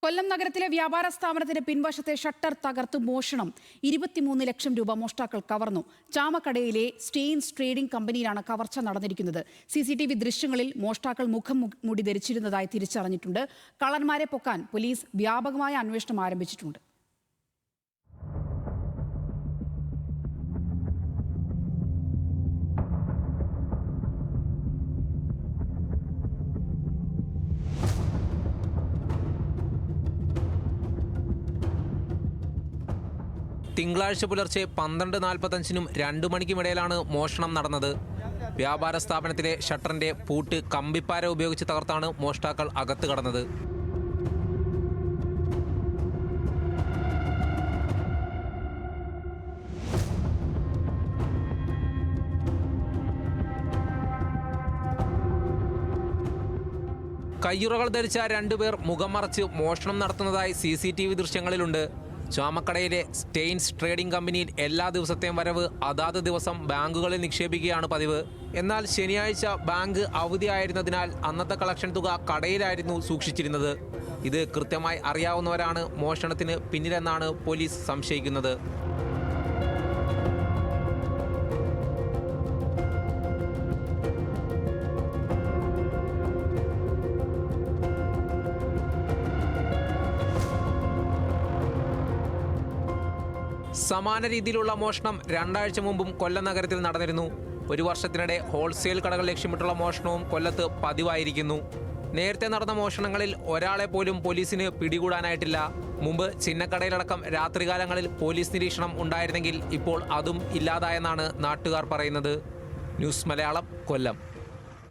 കൊല്ലം നഗരത്തിലെ വ്യാപാര സ്ഥാപനത്തിന്റെ പിൻവശത്തെ ഷട്ടർ തകർത്ത് മോഷണം. 23 ലക്ഷം രൂപ മോഷ്ടാക്കൾ കവർന്നു. ചാമക്കടയിലെ സ്റ്റെയിൻസ് ട്രേഡിംഗ് കമ്പനിയിലാണ് കവർച്ച നടന്നിരിക്കുന്നത്. CCTV ദൃശ്യങ്ങളിൽ മോഷ്ടാക്കൾ മുഖം മൂടി ധരിച്ചിരുന്നതായി തിരിച്ചറിഞ്ഞിട്ടുണ്ട്. കള്ളന്മാരെ പൊക്കാൻ പോലീസ് വ്യാപകമായ അന്വേഷണം ആരംഭിച്ചിട്ടുണ്ട്. തിങ്കളാഴ്ച പുലർച്ചെ 12:45-നും 2 മണിക്കുമിടയിലാണ് മോഷണം നടന്നത്. വ്യാപാര സ്ഥാപനത്തിലെ ഷട്ടറിന്റെ പൂട്ട് കമ്പിപ്പാര ഉപയോഗിച്ച് തകർത്താണ് മോഷ്ടാക്കൾ അകത്ത് കടന്നത്. കയ്യുറകൾ ധരിച്ച 2 പേർ മുഖം മറച്ച് മോഷണം നടത്തുന്നതായി CCTV ദൃശ്യങ്ങളിലുണ്ട്. ചാമക്കടയിലെ സ്റ്റെയിൻസ് ട്രേഡിംഗ് കമ്പനിയിൽ എല്ലാ ദിവസത്തെയും വരവ് അതാത് ദിവസം ബാങ്കുകളിൽ നിക്ഷേപിക്കുകയാണ് പതിവ്. എന്നാൽ ശനിയാഴ്ച ബാങ്ക് അവധിയായിരുന്നതിനാൽ അന്നത്തെ കളക്ഷൻ തുക കടയിലായിരുന്നു സൂക്ഷിച്ചിരുന്നത്. ഇത് കൃത്യമായി അറിയാവുന്നവരാണ് മോഷണത്തിന് പിന്നിലെന്നാണ് പോലീസ് സംശയിക്കുന്നത്. സമാന രീതിയിലുള്ള മോഷണം 2 ആഴ്ച മുമ്പും കൊല്ലം നഗരത്തിൽ നടന്നിരുന്നു. 1 വർഷത്തിനിടെ ഹോൾസെയിൽ കടകൾ ലക്ഷ്യമിട്ടുള്ള മോഷണവും കൊല്ലത്ത് പതിവായിരിക്കുന്നു. നേരത്തെ നടന്ന മോഷണങ്ങളിൽ ഒരാളെ പോലും പോലീസിന് പിടികൂടാനായിട്ടില്ല. മുമ്പ് ചിന്നക്കടയിലടക്കം രാത്രികാലങ്ങളിൽ പോലീസ് നിരീക്ഷണം ഉണ്ടായിരുന്നെങ്കിൽ ഇപ്പോൾ അതും ഇല്ലാതായെന്നാണ് നാട്ടുകാർ പറയുന്നത്. ന്യൂസ് മലയാളം, കൊല്ലം.